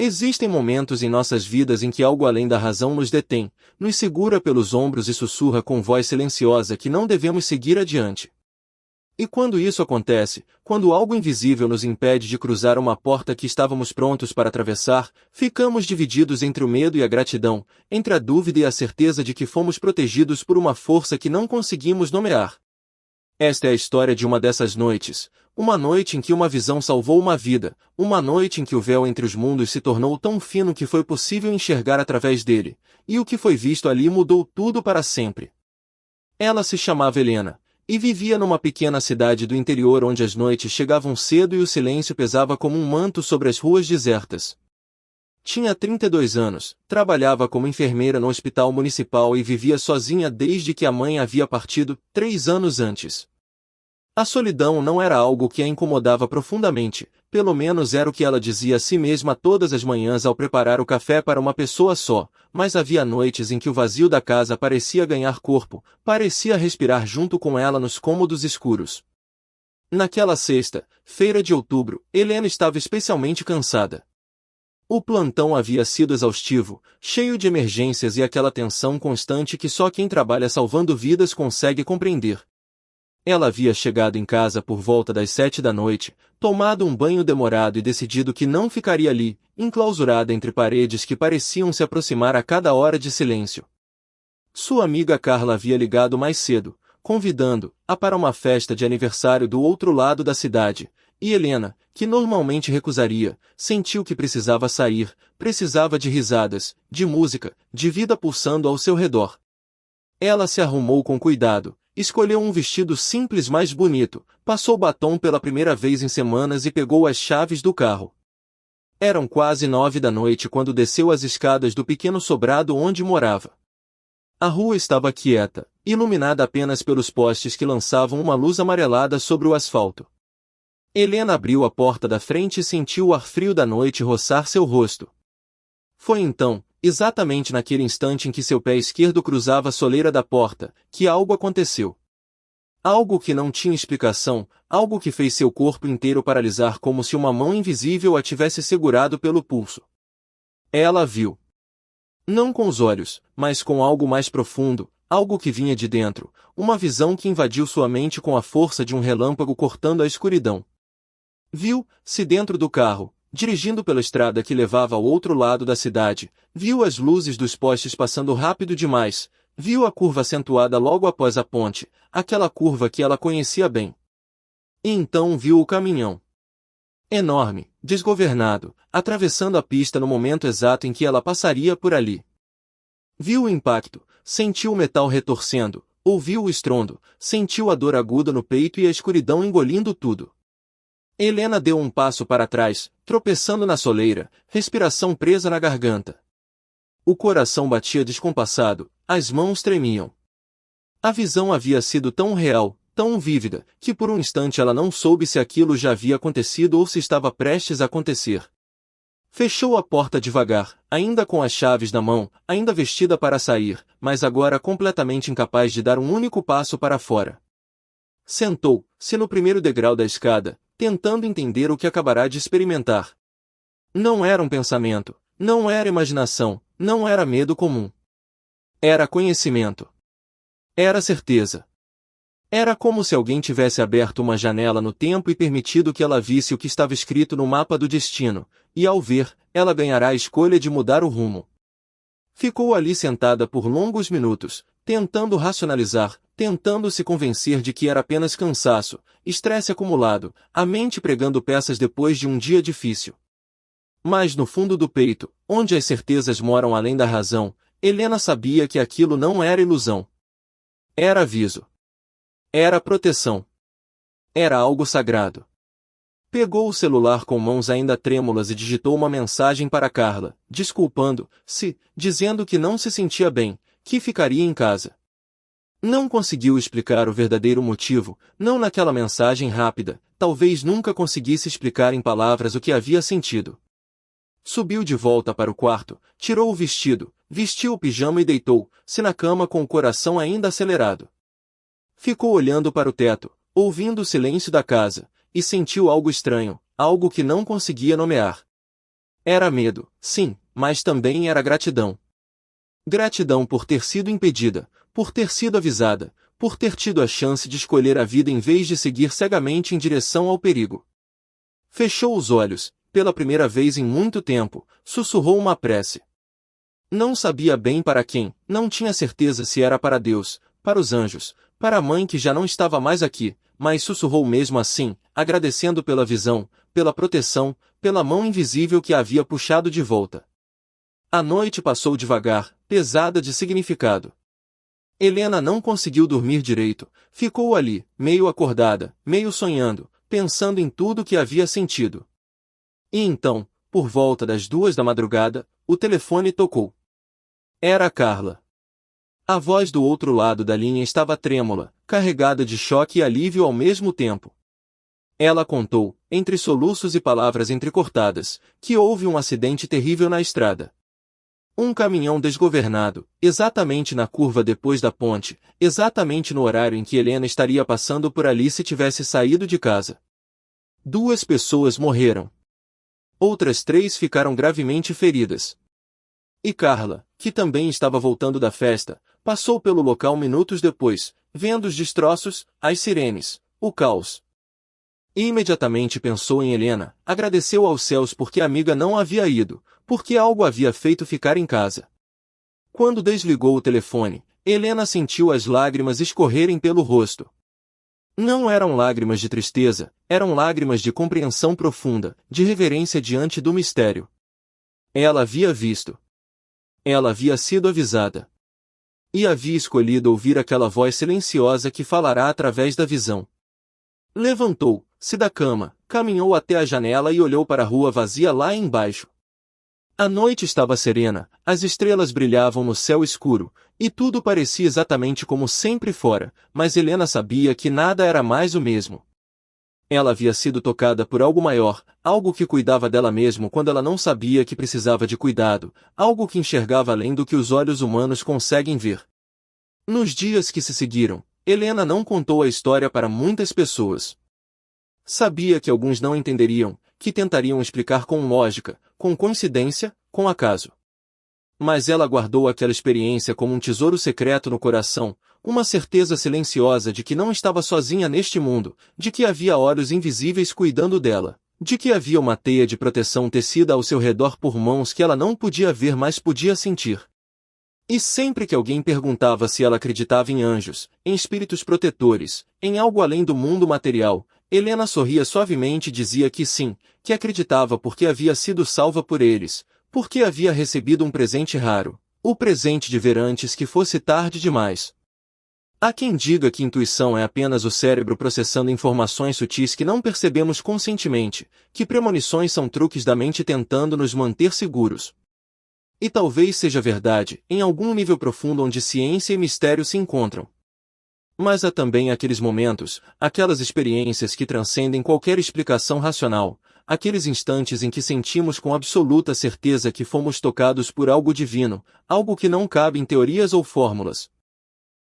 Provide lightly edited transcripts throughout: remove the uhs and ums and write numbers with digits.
Existem momentos em nossas vidas em que algo além da razão nos detém, nos segura pelos ombros e sussurra com voz silenciosa que não devemos seguir adiante. E quando isso acontece, quando algo invisível nos impede de cruzar uma porta que estávamos prontos para atravessar, ficamos divididos entre o medo e a gratidão, entre a dúvida e a certeza de que fomos protegidos por uma força que não conseguimos nomear. Esta é a história de uma dessas noites, uma noite em que uma visão salvou uma vida, uma noite em que o véu entre os mundos se tornou tão fino que foi possível enxergar através dele, e o que foi visto ali mudou tudo para sempre. Ela se chamava Helena, e vivia numa pequena cidade do interior onde as noites chegavam cedo e o silêncio pesava como um manto sobre as ruas desertas. Tinha 32 anos, trabalhava como enfermeira no hospital municipal e vivia sozinha desde que a mãe havia partido, 3 anos antes. A solidão não era algo que a incomodava profundamente, pelo menos era o que ela dizia a si mesma todas as manhãs ao preparar o café para uma pessoa só, mas havia noites em que o vazio da casa parecia ganhar corpo, parecia respirar junto com ela nos cômodos escuros. Naquela sexta-feira de outubro, Helena estava especialmente cansada. O plantão havia sido exaustivo, cheio de emergências e aquela tensão constante que só quem trabalha salvando vidas consegue compreender. Ela havia chegado em casa por volta das 7 da noite, tomado um banho demorado e decidido que não ficaria ali, enclausurada entre paredes que pareciam se aproximar a cada hora de silêncio. Sua amiga Carla havia ligado mais cedo, convidando-a para uma festa de aniversário do outro lado da cidade, e Helena, que normalmente recusaria, sentiu que precisava sair, precisava de risadas, de música, de vida pulsando ao seu redor. Ela se arrumou com cuidado, escolheu um vestido simples mais bonito, passou batom pela primeira vez em semanas e pegou as chaves do carro. Eram quase 9 da noite quando desceu as escadas do pequeno sobrado onde morava. A rua estava quieta, iluminada apenas pelos postes que lançavam uma luz amarelada sobre o asfalto. Helena abriu a porta da frente e sentiu o ar frio da noite roçar seu rosto. Foi então, exatamente naquele instante em que seu pé esquerdo cruzava a soleira da porta, que algo aconteceu. Algo que não tinha explicação, algo que fez seu corpo inteiro paralisar como se uma mão invisível a tivesse segurado pelo pulso. Ela viu. Não com os olhos, mas com algo mais profundo, algo que vinha de dentro, uma visão que invadiu sua mente com a força de um relâmpago cortando a escuridão. Viu-se dentro do carro, dirigindo pela estrada que levava ao outro lado da cidade, viu as luzes dos postes passando rápido demais, viu a curva acentuada logo após a ponte, aquela curva que ela conhecia bem. E então viu o caminhão. Enorme, desgovernado, atravessando a pista no momento exato em que ela passaria por ali. Viu o impacto, sentiu o metal retorcendo, ouviu o estrondo, sentiu a dor aguda no peito e a escuridão engolindo tudo. Helena deu um passo para trás, tropeçando na soleira, respiração presa na garganta. O coração batia descompassado, as mãos tremiam. A visão havia sido tão real, tão vívida, que por um instante ela não soube se aquilo já havia acontecido ou se estava prestes a acontecer. Fechou a porta devagar, ainda com as chaves na mão, ainda vestida para sair, mas agora completamente incapaz de dar um único passo para fora. Sentou-se no primeiro degrau da escada, tentando entender o que acabará de experimentar. Não era um pensamento, não era imaginação, não era medo comum. Era conhecimento. Era certeza. Era como se alguém tivesse aberto uma janela no tempo e permitido que ela visse o que estava escrito no mapa do destino, e ao ver, ela ganhará a escolha de mudar o rumo. Ficou ali sentada por longos minutos, tentando racionalizar, tentando se convencer de que era apenas cansaço, estresse acumulado, a mente pregando peças depois de um dia difícil. Mas no fundo do peito, onde as certezas moram além da razão, Helena sabia que aquilo não era ilusão. Era aviso. Era proteção. Era algo sagrado. Pegou o celular com mãos ainda trêmulas e digitou uma mensagem para Carla, desculpando-se, dizendo que não se sentia bem, que ficaria em casa. Não conseguiu explicar o verdadeiro motivo, não naquela mensagem rápida, talvez nunca conseguisse explicar em palavras o que havia sentido. Subiu de volta para o quarto, tirou o vestido, vestiu o pijama e deitou-se na cama com o coração ainda acelerado. Ficou olhando para o teto, ouvindo o silêncio da casa, e sentiu algo estranho, algo que não conseguia nomear. Era medo, sim, mas também era gratidão. Gratidão por ter sido impedida, por ter sido avisada, por ter tido a chance de escolher a vida em vez de seguir cegamente em direção ao perigo. Fechou os olhos, pela primeira vez em muito tempo, sussurrou uma prece. Não sabia bem para quem, não tinha certeza se era para Deus, para os anjos, para a mãe que já não estava mais aqui, mas sussurrou mesmo assim, agradecendo pela visão, pela proteção, pela mão invisível que a havia puxado de volta. A noite passou devagar, pesada de significado. Helena não conseguiu dormir direito, ficou ali, meio acordada, meio sonhando, pensando em tudo que havia sentido. E então, por volta das 2 da madrugada, o telefone tocou. Era a Carla. A voz do outro lado da linha estava trêmula, carregada de choque e alívio ao mesmo tempo. Ela contou, entre soluços e palavras entrecortadas, que houve um acidente terrível na estrada. Um caminhão desgovernado, exatamente na curva depois da ponte, exatamente no horário em que Helena estaria passando por ali se tivesse saído de casa. 2 pessoas morreram. Outras 3 ficaram gravemente feridas. E Carla, que também estava voltando da festa, passou pelo local minutos depois, vendo os destroços, as sirenes, o caos. E imediatamente pensou em Helena, agradeceu aos céus porque a amiga não havia ido, porque algo havia feito ficar em casa. Quando desligou o telefone, Helena sentiu as lágrimas escorrerem pelo rosto. Não eram lágrimas de tristeza, eram lágrimas de compreensão profunda, de reverência diante do mistério. Ela havia visto. Ela havia sido avisada. E havia escolhido ouvir aquela voz silenciosa que falará através da visão. Levantou-se da cama, caminhou até a janela e olhou para a rua vazia lá embaixo. A noite estava serena, as estrelas brilhavam no céu escuro, e tudo parecia exatamente como sempre fora, mas Helena sabia que nada era mais o mesmo. Ela havia sido tocada por algo maior, algo que cuidava dela mesmo quando ela não sabia que precisava de cuidado, algo que enxergava além do que os olhos humanos conseguem ver. Nos dias que se seguiram, Helena não contou a história para muitas pessoas. Sabia que alguns não entenderiam, que tentariam explicar com lógica, com coincidência, com acaso. Mas ela guardou aquela experiência como um tesouro secreto no coração, uma certeza silenciosa de que não estava sozinha neste mundo, de que havia olhos invisíveis cuidando dela, de que havia uma teia de proteção tecida ao seu redor por mãos que ela não podia ver mas podia sentir. E sempre que alguém perguntava se ela acreditava em anjos, em espíritos protetores, em algo além do mundo material, Helena sorria suavemente e dizia que sim, que acreditava porque havia sido salva por eles, porque havia recebido um presente raro, o presente de ver antes que fosse tarde demais. Há quem diga que intuição é apenas o cérebro processando informações sutis que não percebemos conscientemente, que premonições são truques da mente tentando nos manter seguros. E talvez seja verdade, em algum nível profundo onde ciência e mistério se encontram. Mas há também aqueles momentos, aquelas experiências que transcendem qualquer explicação racional, aqueles instantes em que sentimos com absoluta certeza que fomos tocados por algo divino, algo que não cabe em teorias ou fórmulas.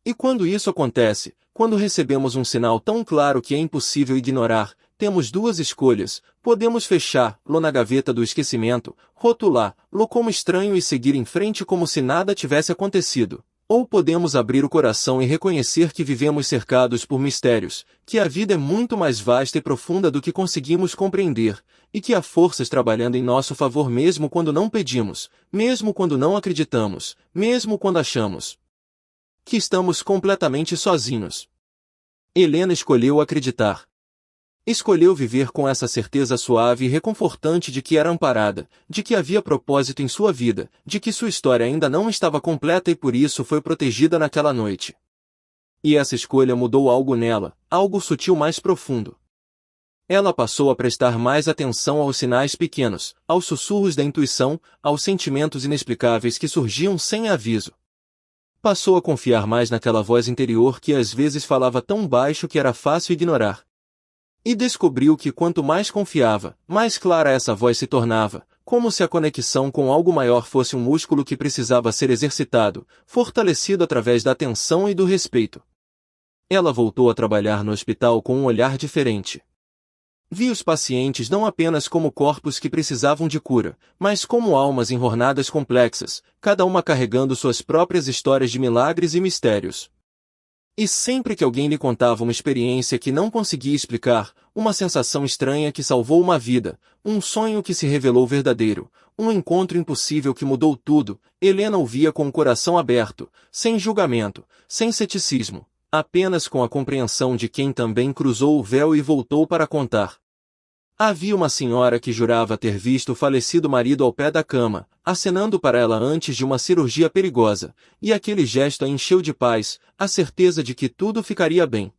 E quando isso acontece, quando recebemos um sinal tão claro que é impossível ignorar, temos 2 escolhas: podemos fechá-lo na gaveta do esquecimento, rotulá-lo como estranho e seguir em frente como se nada tivesse acontecido. Ou podemos abrir o coração e reconhecer que vivemos cercados por mistérios, que a vida é muito mais vasta e profunda do que conseguimos compreender, e que há forças trabalhando em nosso favor mesmo quando não pedimos, mesmo quando não acreditamos, mesmo quando achamos que estamos completamente sozinhos. Helena escolheu acreditar. Escolheu viver com essa certeza suave e reconfortante de que era amparada, de que havia propósito em sua vida, de que sua história ainda não estava completa e por isso foi protegida naquela noite. E essa escolha mudou algo nela, algo sutil mais profundo. Ela passou a prestar mais atenção aos sinais pequenos, aos sussurros da intuição, aos sentimentos inexplicáveis que surgiam sem aviso. Passou a confiar mais naquela voz interior que às vezes falava tão baixo que era fácil ignorar. E descobriu que quanto mais confiava, mais clara essa voz se tornava, como se a conexão com algo maior fosse um músculo que precisava ser exercitado, fortalecido através da atenção e do respeito. Ela voltou a trabalhar no hospital com um olhar diferente. Via os pacientes não apenas como corpos que precisavam de cura, mas como almas enroladas complexas, cada uma carregando suas próprias histórias de milagres e mistérios. E sempre que alguém lhe contava uma experiência que não conseguia explicar, uma sensação estranha que salvou uma vida, um sonho que se revelou verdadeiro, um encontro impossível que mudou tudo, Helena ouvia com o coração aberto, sem julgamento, sem ceticismo, apenas com a compreensão de quem também cruzou o véu e voltou para contar. Havia uma senhora que jurava ter visto o falecido marido ao pé da cama, acenando para ela antes de uma cirurgia perigosa, e aquele gesto a encheu de paz, a certeza de que tudo ficaria bem.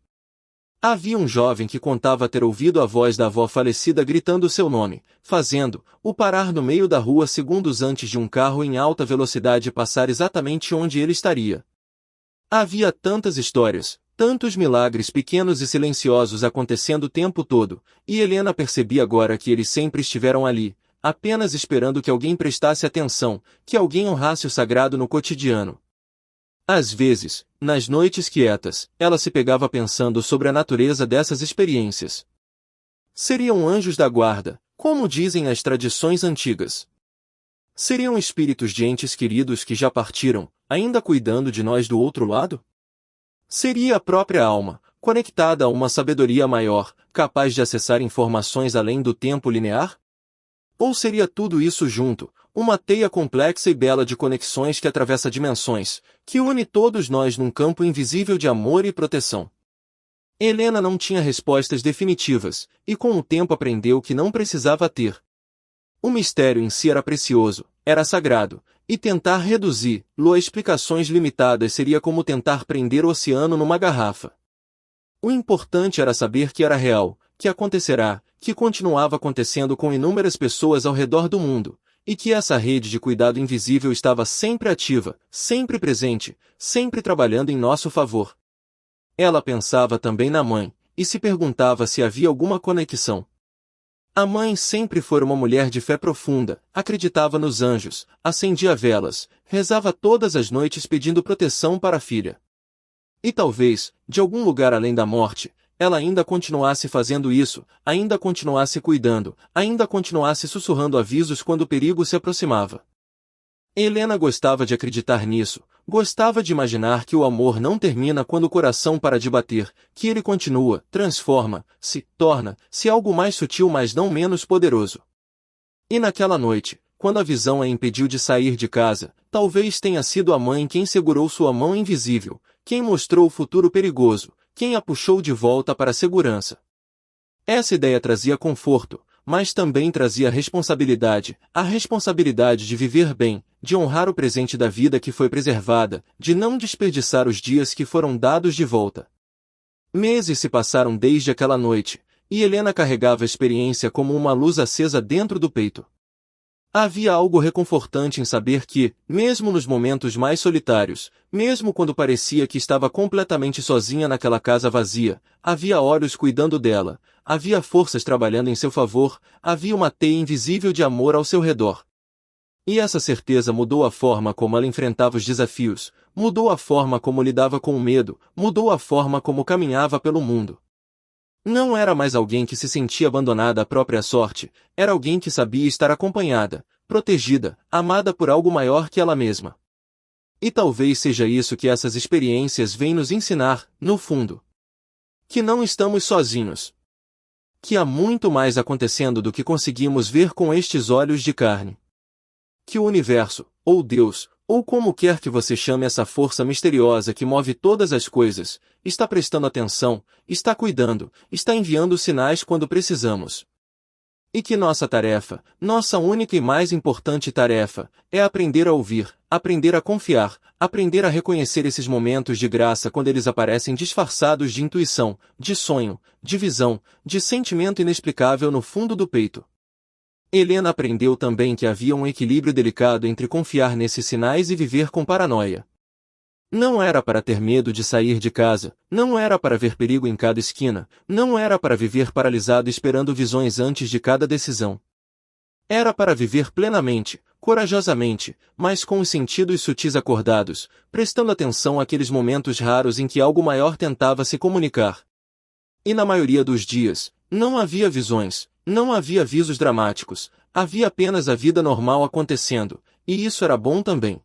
Havia um jovem que contava ter ouvido a voz da avó falecida gritando seu nome, fazendo-o parar no meio da rua segundos antes de um carro em alta velocidade passar exatamente onde ele estaria. Havia tantas histórias, tantos milagres pequenos e silenciosos acontecendo o tempo todo, e Helena percebia agora que eles sempre estiveram ali, apenas esperando que alguém prestasse atenção, que alguém honrasse o sagrado no cotidiano. Às vezes, nas noites quietas, ela se pegava pensando sobre a natureza dessas experiências. Seriam anjos da guarda, como dizem as tradições antigas. Seriam espíritos de entes queridos que já partiram, ainda cuidando de nós do outro lado? Seria a própria alma, conectada a uma sabedoria maior, capaz de acessar informações além do tempo linear? Ou seria tudo isso junto, uma teia complexa e bela de conexões que atravessa dimensões, que une todos nós num campo invisível de amor e proteção? Helena não tinha respostas definitivas, e com o tempo aprendeu que não precisava ter. O mistério em si era precioso, era sagrado, e tentar reduzi-lo a explicações limitadas seria como tentar prender o oceano numa garrafa. O importante era saber que era real, que acontecerá, que continuava acontecendo com inúmeras pessoas ao redor do mundo, e que essa rede de cuidado invisível estava sempre ativa, sempre presente, sempre trabalhando em nosso favor. Ela pensava também na mãe, e se perguntava se havia alguma conexão. A mãe sempre foi uma mulher de fé profunda, acreditava nos anjos, acendia velas, rezava todas as noites pedindo proteção para a filha. E talvez, de algum lugar além da morte, ela ainda continuasse fazendo isso, ainda continuasse cuidando, ainda continuasse sussurrando avisos quando o perigo se aproximava. Helena gostava de acreditar nisso, gostava de imaginar que o amor não termina quando o coração para de bater, que ele continua, transforma-se, torna-se algo mais sutil mas não menos poderoso. E naquela noite, quando a visão a impediu de sair de casa, talvez tenha sido a mãe quem segurou sua mão invisível, quem mostrou o futuro perigoso, quem a puxou de volta para a segurança. Essa ideia trazia conforto, mas também trazia responsabilidade, a responsabilidade de viver bem, de honrar o presente da vida que foi preservada, de não desperdiçar os dias que foram dados de volta. Meses se passaram desde aquela noite, e Helena carregava a experiência como uma luz acesa dentro do peito. Havia algo reconfortante em saber que, mesmo nos momentos mais solitários, mesmo quando parecia que estava completamente sozinha naquela casa vazia, havia olhos cuidando dela, havia forças trabalhando em seu favor, havia uma teia invisível de amor ao seu redor. E essa certeza mudou a forma como ela enfrentava os desafios, mudou a forma como lidava com o medo, mudou a forma como caminhava pelo mundo. Não era mais alguém que se sentia abandonada à própria sorte, era alguém que sabia estar acompanhada, protegida, amada por algo maior que ela mesma. E talvez seja isso que essas experiências vêm nos ensinar, no fundo. Que não estamos sozinhos. Que há muito mais acontecendo do que conseguimos ver com estes olhos de carne. Que o universo, ou Deus, ou como quer que você chame essa força misteriosa que move todas as coisas, está prestando atenção, está cuidando, está enviando sinais quando precisamos. E que nossa tarefa, nossa única e mais importante tarefa, é aprender a ouvir, aprender a confiar, aprender a reconhecer esses momentos de graça quando eles aparecem disfarçados de intuição, de sonho, de visão, de sentimento inexplicável no fundo do peito. Helena aprendeu também que havia um equilíbrio delicado entre confiar nesses sinais e viver com paranoia. Não era para ter medo de sair de casa, não era para ver perigo em cada esquina, não era para viver paralisado esperando visões antes de cada decisão. Era para viver plenamente, corajosamente, mas com os sentidos sutis acordados, prestando atenção àqueles momentos raros em que algo maior tentava se comunicar. E na maioria dos dias, Não havia visões, não havia avisos dramáticos, havia apenas a vida normal acontecendo, e isso era bom também.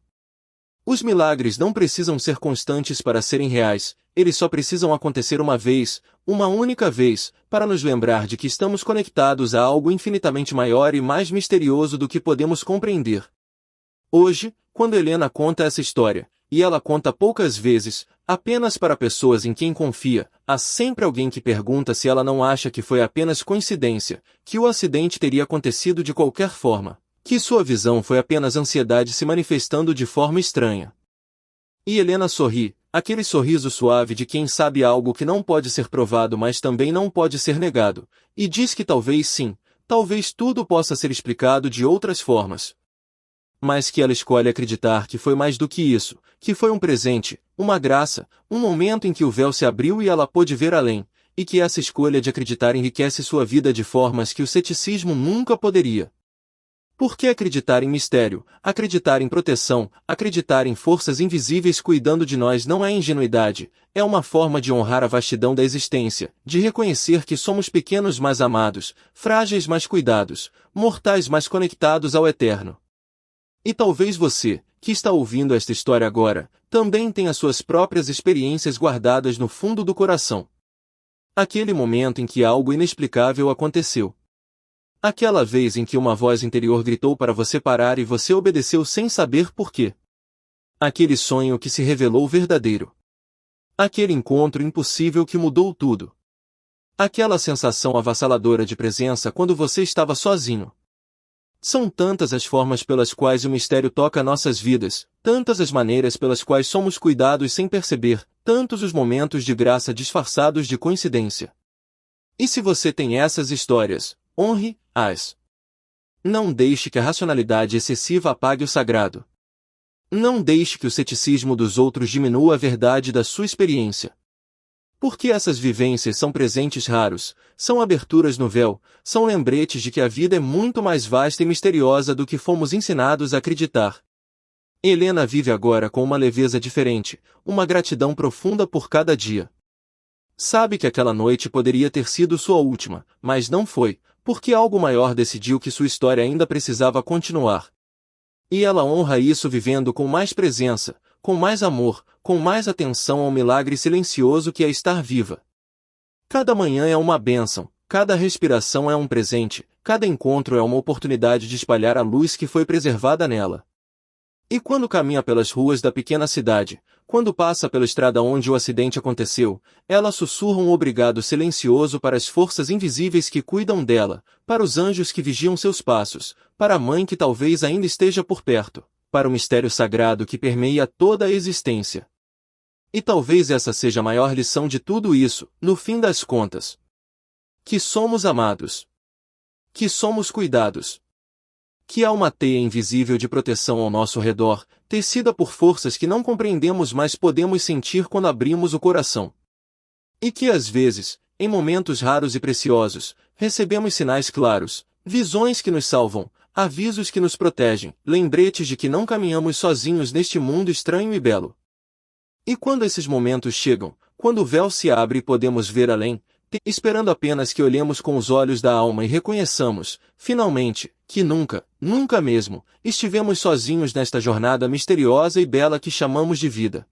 Os milagres não precisam ser constantes para serem reais, eles só precisam acontecer uma única vez, para nos lembrar de que estamos conectados a algo infinitamente maior e mais misterioso do que podemos compreender. Hoje, quando Helena conta essa história, e ela conta poucas vezes, apenas para pessoas em quem confia, há sempre alguém que pergunta se ela não acha que foi apenas coincidência, que o acidente teria acontecido de qualquer forma, que sua visão foi apenas ansiedade se manifestando de forma estranha. E Helena sorri, aquele sorriso suave de quem sabe algo que não pode ser provado mas também não pode ser negado, e diz que talvez sim, talvez tudo possa ser explicado de outras formas. Mas que ela escolhe acreditar que foi mais do que isso, que foi um presente, uma graça, um momento em que o véu se abriu e ela pôde ver além, e que essa escolha de acreditar enriquece sua vida de formas que o ceticismo nunca poderia. Por que acreditar em mistério, acreditar em proteção, acreditar em forças invisíveis cuidando de nós não é ingenuidade, é uma forma de honrar a vastidão da existência, de reconhecer que somos pequenos mas amados, frágeis mas cuidados, mortais mas conectados ao eterno. E talvez você, que está ouvindo esta história agora, também tenha suas próprias experiências guardadas no fundo do coração. Aquele momento em que algo inexplicável aconteceu. Aquela vez em que uma voz interior gritou para você parar e você obedeceu sem saber por quê. Aquele sonho que se revelou verdadeiro. Aquele encontro impossível que mudou tudo. Aquela sensação avassaladora de presença quando você estava sozinho. São tantas as formas pelas quais o mistério toca nossas vidas, tantas as maneiras pelas quais somos cuidados sem perceber, tantos os momentos de graça disfarçados de coincidência. E se você tem essas histórias, honre-as. Não deixe que a racionalidade excessiva apague o sagrado. Não deixe que o ceticismo dos outros diminua a verdade da sua experiência. Porque essas vivências são presentes raros, são aberturas no véu, são lembretes de que a vida é muito mais vasta e misteriosa do que fomos ensinados a acreditar. Helena vive agora com uma leveza diferente, uma gratidão profunda por cada dia. Sabe que aquela noite poderia ter sido sua última, mas não foi, porque algo maior decidiu que sua história ainda precisava continuar. E ela honra isso vivendo com mais presença, com mais amor, com mais atenção ao milagre silencioso que é estar viva. Cada manhã é uma bênção, cada respiração é um presente, cada encontro é uma oportunidade de espalhar a luz que foi preservada nela. E quando caminha pelas ruas da pequena cidade, quando passa pela estrada onde o acidente aconteceu, ela sussurra um obrigado silencioso para as forças invisíveis que cuidam dela, para os anjos que vigiam seus passos, para a mãe que talvez ainda esteja por perto, para o mistério sagrado que permeia toda a existência. E talvez essa seja a maior lição de tudo isso, no fim das contas. Que somos amados. Que somos cuidados. Que há uma teia invisível de proteção ao nosso redor, tecida por forças que não compreendemos mas podemos sentir quando abrimos o coração. E que às vezes, em momentos raros e preciosos, recebemos sinais claros, visões que nos salvam, avisos que nos protegem, lembretes de que não caminhamos sozinhos neste mundo estranho e belo. E quando esses momentos chegam, quando o véu se abre e podemos ver além, esperando apenas que olhemos com os olhos da alma e reconheçamos, finalmente, que nunca, nunca mesmo, estivemos sozinhos nesta jornada misteriosa e bela que chamamos de vida.